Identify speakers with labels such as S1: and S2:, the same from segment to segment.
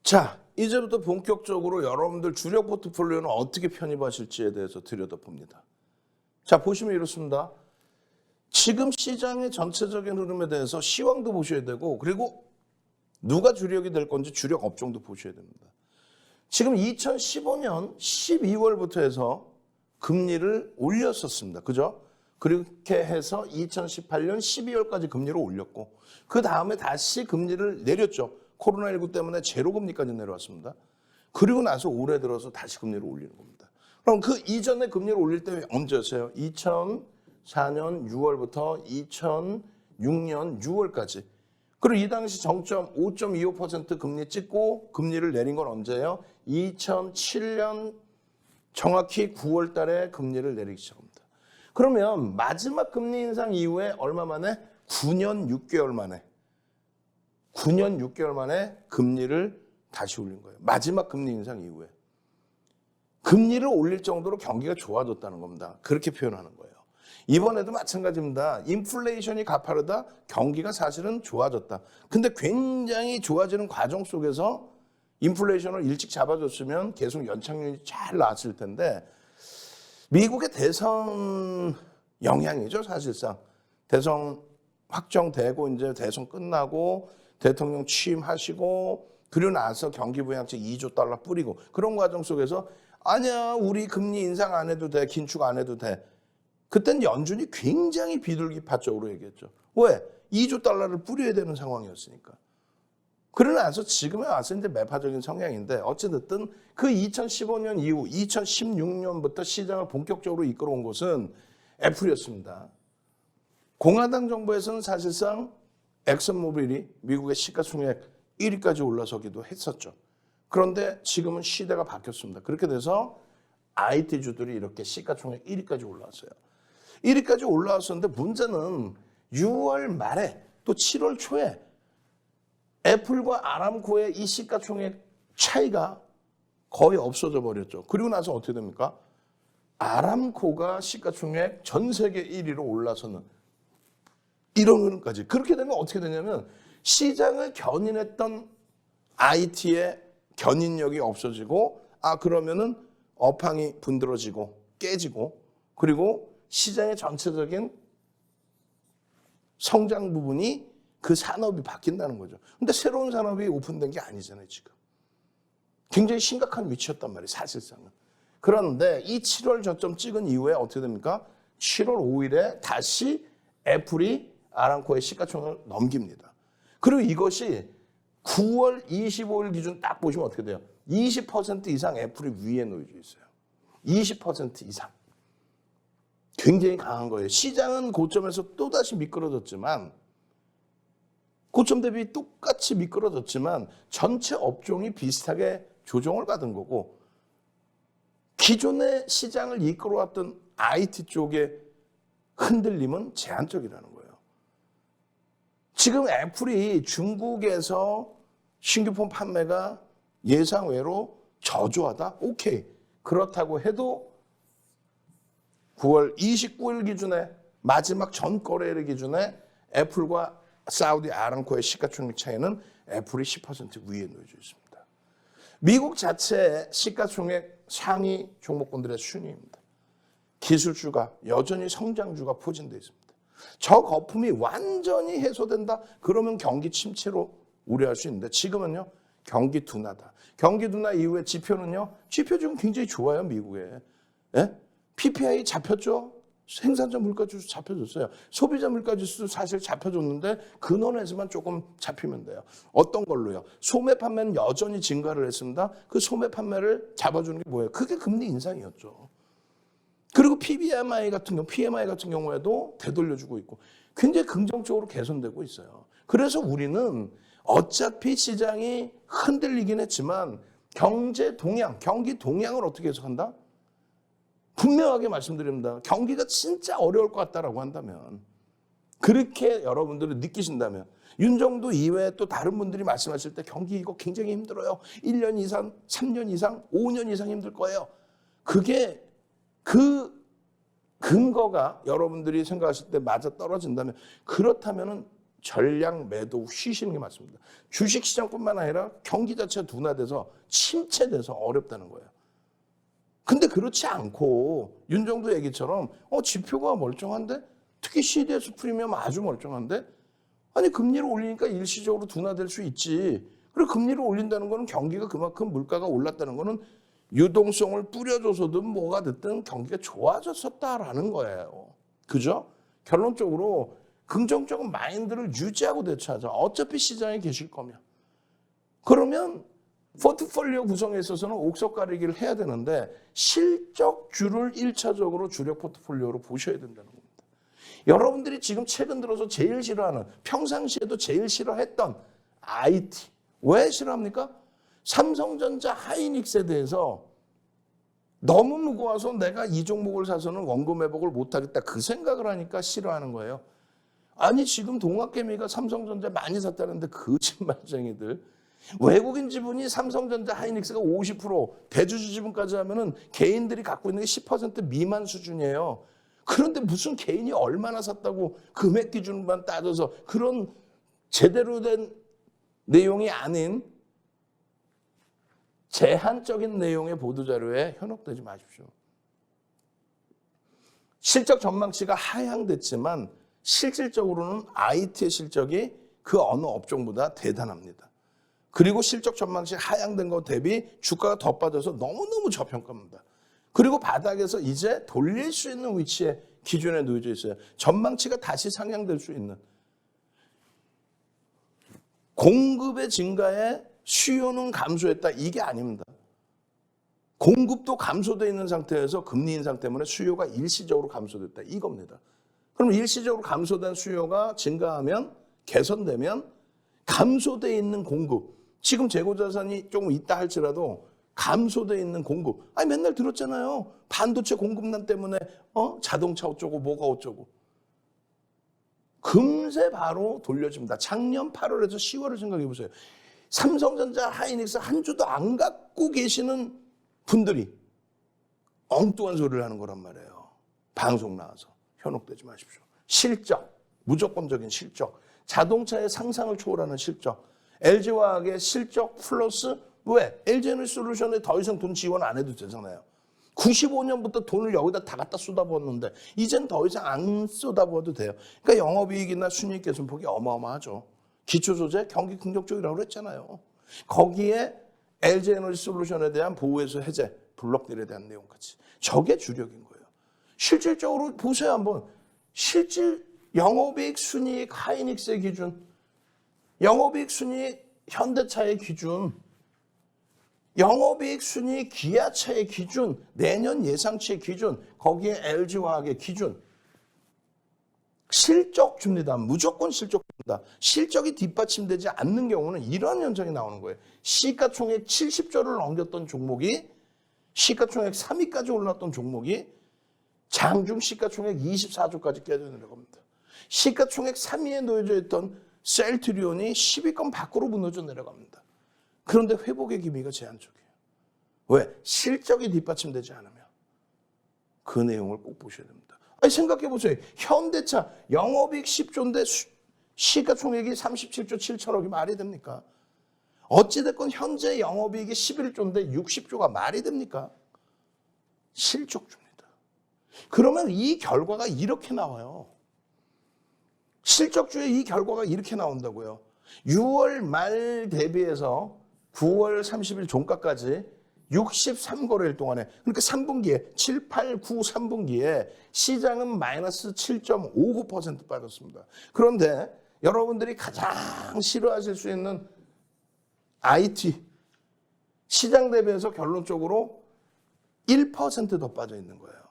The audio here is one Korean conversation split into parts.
S1: 자, 이제부터 본격적으로 여러분들 주력 포트폴리오는 어떻게 편입하실지에 대해서 들여다봅니다. 자, 보시면 이렇습니다. 지금 시장의 전체적인 흐름에 대해서 시황도 보셔야 되고, 그리고 누가 주력이 될 건지 주력 업종도 보셔야 됩니다. 지금 2015년 12월부터 해서 금리를 올렸었습니다. 그죠? 그렇게 해서 2018년 12월까지 금리를 올렸고, 그 다음에 다시 금리를 내렸죠. 코로나19 때문에 제로금리까지 내려왔습니다. 그리고 나서 올해 들어서 다시 금리를 올리는 겁니다. 그럼 그 이전에 금리를 올릴 때 언제였어요? 2004년 6월부터 2006년 6월까지. 그리고 이 당시 정점 5.25% 금리 찍고 금리를 내린 건 언제예요? 2007년 정확히 9월 달에 금리를 내리기 시작합니다. 그러면 마지막 금리 인상 이후에 얼마 만에? 9년 6개월 만에. 9년 6개월 만에 금리를 다시 올린 거예요. 마지막 금리 인상 이후에. 금리를 올릴 정도로 경기가 좋아졌다는 겁니다. 그렇게 표현하는 거예요. 이번에도 마찬가지입니다. 인플레이션이 가파르다, 경기가 사실은 좋아졌다. 근데 굉장히 좋아지는 과정 속에서 인플레이션을 일찍 잡아줬으면 계속 연착륙이 잘 나왔을 텐데, 미국의 대선 영향이죠, 사실상. 대선 확정되고 이제 대선 끝나고 대통령 취임하시고 그리고 나서 경기부양책 2조 달러 뿌리고 그런 과정 속에서 아니야, 우리 금리 인상 안 해도 돼, 긴축 안 해도 돼. 그땐 연준이 굉장히 비둘기파적으로 얘기했죠. 왜? 2조 달러를 뿌려야 되는 상황이었으니까. 그러고 나서 지금에 와서 이제 매파적인 성향인데, 어찌됐든 그 2015년 이후 2016년부터 시장을 본격적으로 이끌어온 것은 애플이었습니다. 공화당 정부에서는 사실상 엑슨모빌이 미국의 시가총액 1위까지 올라서기도 했었죠. 그런데 지금은 시대가 바뀌었습니다. 그렇게 돼서 IT주들이 이렇게 시가총액 1위까지 올라왔어요. 1위까지 올라왔었는데 문제는 6월 말에 또 7월 초에 애플과 아람코의 이 시가총액 차이가 거의 없어져 버렸죠. 그리고 나서 어떻게 됩니까? 아람코가 시가총액 전 세계 1위로 올라서는 이런 흐름까지. 그렇게 되면 어떻게 되냐면 시장을 견인했던 IT의 견인력이 없어지고, 그러면은 업황이 분들어지고 깨지고, 그리고 시장의 전체적인 성장 부분이 그 산업이 바뀐다는 거죠. 근데 새로운 산업이 오픈된 게 아니잖아요, 지금. 굉장히 심각한 위치였단 말이에요, 사실상은. 그런데 이 7월 저점 찍은 이후에 어떻게 됩니까? 7월 5일에 다시 애플이 아람코의 시가총액을 넘깁니다. 그리고 이것이 9월 25일 기준 딱 보시면 어떻게 돼요? 20% 이상 애플이 위에 놓여져 있어요. 20% 이상. 굉장히 강한 거예요. 시장은 고점에서 또다시 미끄러졌지만, 고점 대비 똑같이 미끄러졌지만 전체 업종이 비슷하게 조정을 받은 거고, 기존의 시장을 이끌어왔던 IT 쪽의 흔들림은 제한적이라는 거예요. 지금 애플이 중국에서 신규폰 판매가 예상외로 저조하다? 오케이. 그렇다고 해도 9월 29일 기준에 마지막 전 거래일 기준에 애플과 사우디 아람코의 시가총액 차이는 애플이 10% 위에 놓여져 있습니다. 미국 자체의 시가총액 상위 종목군들의 순위입니다. 기술주가 여전히 성장주가 포진되어 있습니다. 저 거품이 완전히 해소된다? 그러면 경기 침체로 우려할 수 있는데, 지금은요, 경기 둔화다. 경기 둔화 이후에 지표는요, 지표 지금 굉장히 좋아요, 미국에. 예? PPI 잡혔죠? 생산자 물가지수 잡혀줬어요. 소비자 물가지수 사실 잡혀줬는데 근원에서만 조금 잡히면 돼요. 어떤 걸로요? 소매 판매는 여전히 증가를 했습니다. 그 소매 판매를 잡아주는 게 뭐예요? 그게 금리 인상이었죠. 그리고 PMI 같은 경우에도 되돌려주고 있고 굉장히 긍정적으로 개선되고 있어요. 그래서 우리는 어차피 시장이 흔들리긴 했지만 경제 동향, 경기 동향을 어떻게 해석한다? 분명하게 말씀드립니다. 경기가 진짜 어려울 것 같다라고 한다면, 그렇게 여러분들이 느끼신다면, 윤정도 이외에 또 다른 분들이 말씀하실 때 경기 이거 굉장히 힘들어요. 1년 이상, 3년 이상, 5년 이상 힘들 거예요. 그게 그 근거가 여러분들이 생각하실 때 맞아 떨어진다면, 그렇다면 전량 매도 후 쉬시는 게 맞습니다. 주식시장뿐만 아니라 경기 자체가 둔화돼서 침체돼서 어렵다는 거예요. 근데 그렇지 않고 윤정도 얘기처럼 지표가 멀쩡한데 특히 CDS 프리미엄 아주 멀쩡한데 아니 금리를 올리니까 일시적으로 둔화될 수 있지. 그리고 금리를 올린다는 거는 경기가 그만큼 물가가 올랐다는 거는 유동성을 뿌려줘서든 뭐가 됐든 경기가 좋아졌었다라는 거예요. 그죠? 결론적으로 긍정적인 마인드를 유지하고 대처하자. 어차피 시장에 계실 거면. 그러면 포트폴리오 구성에 있어서는 옥석 가리기를 해야 되는데 실적주를 1차적으로 주력 포트폴리오로 보셔야 된다는 겁니다. 여러분들이 지금 최근 들어서 제일 싫어하는, 평상시에도 제일 싫어했던 IT. 왜 싫어합니까? 삼성전자 하이닉스에 대해서 너무 무거워서 내가 이 종목을 사서는 원금 회복을 못하겠다. 그 생각을 하니까 싫어하는 거예요. 아니 지금 동학개미가 삼성전자 많이 샀다는데 거짓말쟁이들. 외국인 지분이 삼성전자 하이닉스가 50%, 대주주 지분까지 하면은 개인들이 갖고 있는 게 10% 미만 수준이에요. 그런데 무슨 개인이 얼마나 샀다고 금액 기준만 따져서 그런 제대로 된 내용이 아닌 제한적인 내용의 보도자료에 현혹되지 마십시오. 실적 전망치가 하향됐지만 실질적으로는 IT의 실적이 그 어느 업종보다 대단합니다. 그리고 실적 전망치 하향된 것 대비 주가가 더 빠져서 너무너무 저평가입니다. 그리고 바닥에서 이제 돌릴 수 있는 위치에 기준에 놓여져 있어요. 전망치가 다시 상향될 수 있는. 공급의 증가에 수요는 감소했다. 이게 아닙니다. 공급도 감소되어 있는 상태에서 금리 인상 때문에 수요가 일시적으로 감소됐다. 이겁니다. 그럼 일시적으로 감소된 수요가 증가하면 개선되면 감소되어 있는 공급. 지금 재고자산이 조금 있다 할지라도 감소되어 있는 공급. 아니 맨날 들었잖아요. 반도체 공급난 때문에 자동차 어쩌고 뭐가 어쩌고. 금세 바로 돌려집니다. 작년 8월에서 10월을 생각해 보세요. 삼성전자 하이닉스 한 주도 안 갖고 계시는 분들이 엉뚱한 소리를 하는 거란 말이에요. 방송 나와서 현혹되지 마십시오. 실적, 무조건적인 실적. 자동차의 상상을 초월하는 실적. LG화학의 실적 플러스 왜? LG에너지솔루션에 더 이상 돈 지원 안 해도 되잖아요. 95년부터 돈을 여기다 다 갖다 쏟아부었는데 이젠 더 이상 안 쏟아부어도 돼요. 그러니까 영업이익이나 순이익 개선폭이 어마어마하죠. 기초소재 경기 긍정적이라고 그랬잖아요. 거기에 LG에너지솔루션에 대한 보호해서 해제, 블록들에 대한 내용까지. 저게 주력인 거예요. 실질적으로 보세요 한번. 실질 영업이익 순이익 하이닉스의 기준, 영업이익 순이익 현대차의 기준, 영업이익 순이익 기아차의 기준, 내년 예상치의 기준, 거기에 LG화학의 기준. 실적 줍니다. 무조건 실적 줍니다. 실적이 뒷받침되지 않는 경우는 이런 현상이 나오는 거예요. 시가총액 70조를 넘겼던 종목이 시가총액 3위까지 올랐던 종목이 장중 시가총액 24조까지 깨져 내려갑니다. 시가총액 3위에 놓여져 있던 셀트리온이 10위권 밖으로 무너져 내려갑니다. 그런데 회복의 기미가 제한적이에요. 왜? 실적이 뒷받침되지 않으면. 그 내용을 꼭 보셔야 됩니다. 아니 생각해 보세요. 현대차 영업이익 10조인데 시가총액이 37조 7천억이 말이 됩니까? 어찌됐건 현재 영업이익이 11조인데 60조가 말이 됩니까? 실적주입니다. 그러면 이 결과가 이렇게 나와요. 실적주의 이 결과가 이렇게 나온다고요. 6월 말 대비해서 9월 30일 종가까지 63거래일 동안에, 그러니까 3분기에 7, 8, 9, 3분기에 시장은 마이너스 7.59% 빠졌습니다. 그런데 여러분들이 가장 싫어하실 수 있는 IT 시장 대비해서 결론적으로 1% 더 빠져 있는 거예요.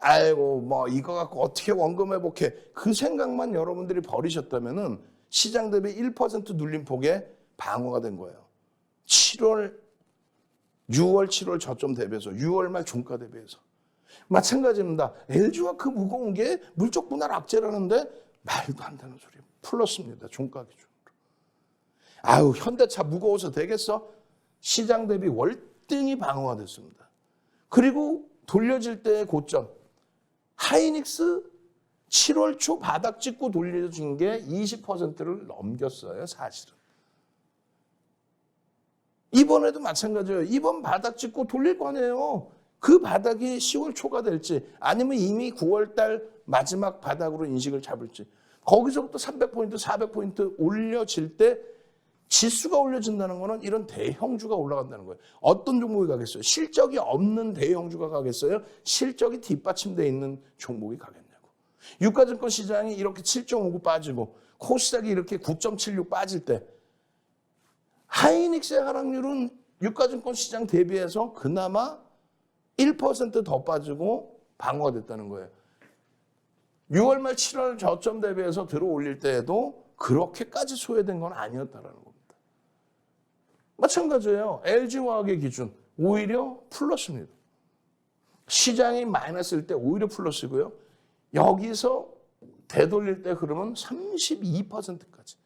S1: 아이고 뭐 이거 갖고 어떻게 원금 회복해, 그 생각만 여러분들이 버리셨다면은 시장 대비 1% 눌림 폭에 방어가 된 거예요. 6월 7월 저점 대비해서 6월 말 종가 대비해서 마찬가지입니다. LG가 그 무거운 게 물적 분할 악재라는데 말도 안 되는 소리. 플러스입니다. 종가 기준으로. 아유 현대차 무거워서 되겠어? 시장 대비 월등히 방어가 됐습니다. 그리고 돌려질 때의 고점 하이닉스 7월 초 바닥 찍고 돌려진 게 20%를 넘겼어요, 사실은. 이번에도 마찬가지예요. 이번 바닥 찍고 돌릴 거 아니에요. 그 바닥이 10월 초가 될지 아니면 이미 9월 달 마지막 바닥으로 인식을 잡을지 거기서부터 300포인트, 400포인트 올려질 때 지수가 올려진다는 거는 이런 대형주가 올라간다는 거예요. 어떤 종목이 가겠어요? 실적이 없는 대형주가 가겠어요? 실적이 뒷받침되어 있는 종목이 가겠냐고. 유가증권 시장이 이렇게 7.59 빠지고 코스닥이 이렇게 9.76 빠질 때 하이닉스의 하락률은 유가증권 시장 대비해서 그나마 1% 빠지고 방어가 됐다는 거예요. 6월 말 7월 저점 대비해서 들어 올릴 때에도 그렇게까지 소외된 건 아니었다라는 겁니다. 마찬가지예요. LG화학의 기준 오히려 플러스입니다. 시장이 마이너스일 때 오히려 플러스고요. 여기서 되돌릴 때 그러면 32%까지.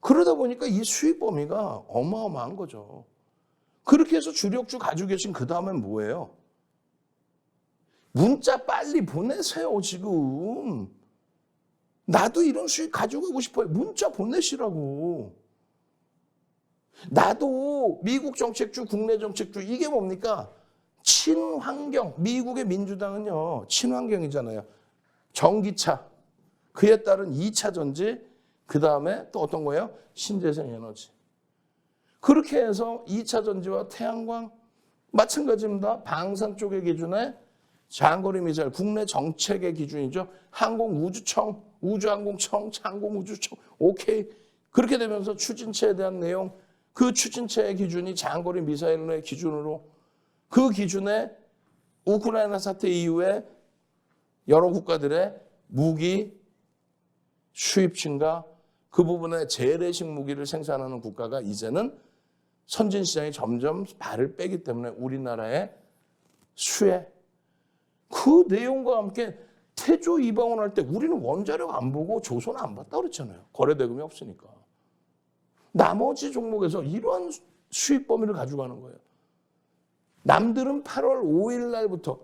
S1: 그러다 보니까 이 수익 범위가 어마어마한 거죠. 그렇게 해서 주력주 가지고 계신 그 다음엔 뭐예요? 문자 빨리 보내세요, 지금. 나도 이런 수익 가져가고 싶어요. 문자 보내시라고. 나도 미국 정책주, 국내 정책주, 이게 뭡니까? 친환경. 미국의 민주당은요, 친환경이잖아요. 전기차, 그에 따른 2차 전지, 그 다음에 또 어떤 거예요? 신재생 에너지. 그렇게 해서 2차 전지와 태양광 마찬가지입니다. 방산 쪽의 기준에 장거리 미사일, 국내 정책의 기준이죠. 항공우주청, 우주항공청, 항공우주청, 오케이. 그렇게 되면서 추진체에 대한 내용, 그 추진체의 기준이 장거리 미사일의 기준으로 그 기준에 우크라이나 사태 이후에 여러 국가들의 무기 수입 증가, 그 부분에 재래식 무기를 생산하는 국가가 이제는 선진 시장에 점점 발을 빼기 때문에 우리나라의 수혜, 그 내용과 함께 태조 이방원 할 때 우리는 원자력 안 보고 조선 안 봤다 그랬잖아요. 거래대금이 없으니까. 나머지 종목에서 이러한 수익 범위를 가져가는 거예요. 남들은 8월 5일 날부터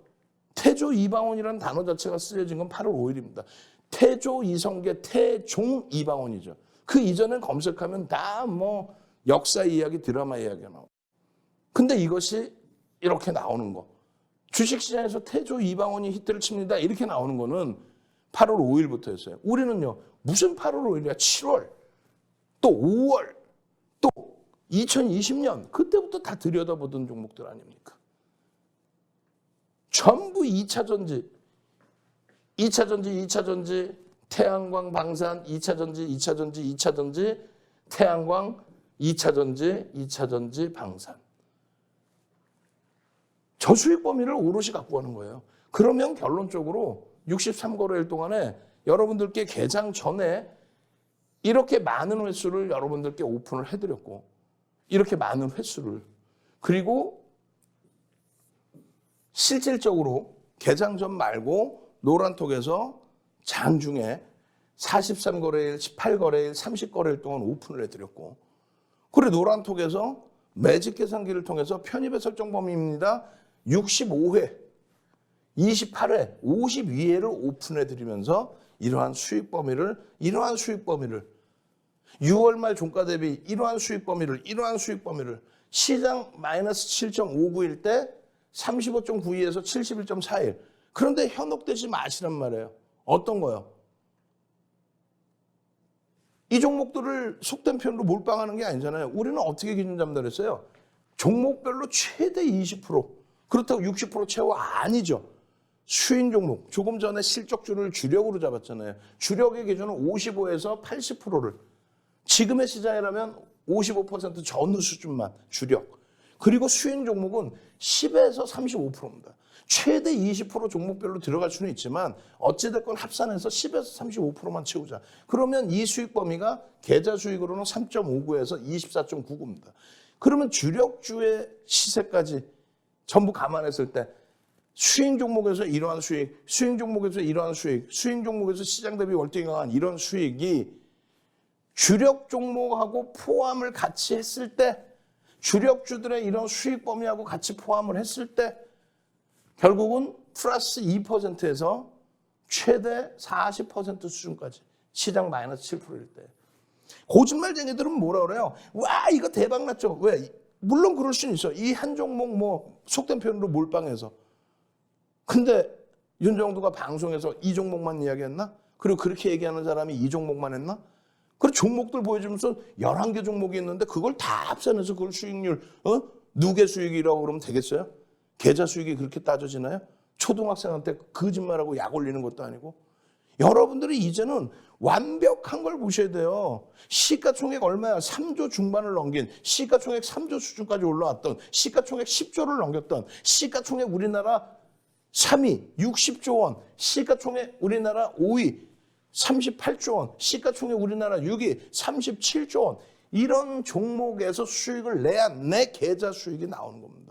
S1: 태조 이방원이라는 단어 자체가 쓰여진 건 8월 5일입니다. 태조 이성계 태종 이방원이죠. 그 이전엔 검색하면 다 뭐 역사 이야기, 드라마 이야기가 나와요. 근데 이것이 이렇게 나오는 거. 주식시장에서 태조 이방원이 히트를 칩니다. 이렇게 나오는 거는 8월 5일부터였어요. 우리는요, 무슨 8월 5일이야? 7월, 또 5월, 또 2020년, 그때부터 다 들여다보던 종목들 아닙니까? 전부 2차 전지, 2차 전지, 2차 전지, 태양광, 방산, 2차 전지, 2차 전지, 2차 전지, 태양광, 2차 전지, 2차 전지, 방산. 저수익 범위를 오롯이 갖고 가는 거예요. 그러면 결론적으로 63거래일 동안에 여러분들께 개장 전에 이렇게 많은 횟수를 여러분들께 오픈을 해드렸고, 이렇게 많은 횟수를, 그리고 실질적으로 개장 전 말고 노란톡에서 장중에 43거래일, 18거래일, 30거래일 동안 오픈을 해드렸고, 그리고 노란톡에서 매직 계산기를 통해서 편입의 설정 범위입니다. 65회, 28회, 52회를 오픈해드리면서 이러한 수익 범위를 6월 말 종가 대비 이러한 수익 범위를 시장 마이너스 7.59일 때 35.92에서 71.41. 그런데 현혹되지 마시란 말이에요. 어떤 거요? 이 종목들을 속된 표현으로 몰빵하는 게 아니잖아요. 우리는 어떻게 기준 잡는다 그랬어요? 종목별로 최대 20%. 그렇다고 60% 채워 아니죠. 수인 종목. 조금 전에 실적주를 주력으로 잡았잖아요. 주력의 기준은 55에서 80%를. 지금의 시장이라면 55% 전후 수준만 주력. 그리고 수인 종목은 10에서 35%입니다. 최대 20% 종목별로 들어갈 수는 있지만 어찌됐건 합산해서 10에서 35%만 채우자. 그러면 이 수익 범위가 계좌 수익으로는 3.59에서 24.99입니다. 그러면 주력주의 시세까지 전부 감안했을 때 수익 종목에서 이러한 수익, 수익 종목에서 이러한 수익, 수익 종목에서 시장 대비 월등히 강한 이런 수익이 주력 종목하고 포함을 같이 했을 때, 주력주들의 이런 수익 범위하고 같이 포함을 했을 때 결국은 플러스 2%에서 최대 40% 수준까지. 시장 마이너스 7%일 때. 거짓말쟁이들은 뭐라 그래요? 와, 이거 대박 났죠. 왜? 물론 그럴 수는 있어. 이 한 종목 뭐 속된 표현으로 몰빵해서. 근데 윤정두가 방송에서 이 종목만 이야기했나? 그리고 그렇게 얘기하는 사람이 이 종목만 했나? 그리고 종목들 보여주면서 11개 종목이 있는데 그걸 다 합산해서 그걸 수익률, 누계 수익이라고 그러면 되겠어요? 계좌 수익이 그렇게 따져지나요? 초등학생한테 거짓말하고 약 올리는 것도 아니고. 여러분들이 이제는 완벽한 걸 보셔야 돼요. 시가총액 얼마야? 3조 중반을 넘긴, 시가총액 3조 수준까지 올라왔던, 시가총액 10조를 넘겼던, 시가총액 우리나라 3위 60조 원, 시가총액 우리나라 5위 38조 원, 시가총액 우리나라 6위 37조 원. 이런 종목에서 수익을 내야 내 계좌 수익이 나오는 겁니다.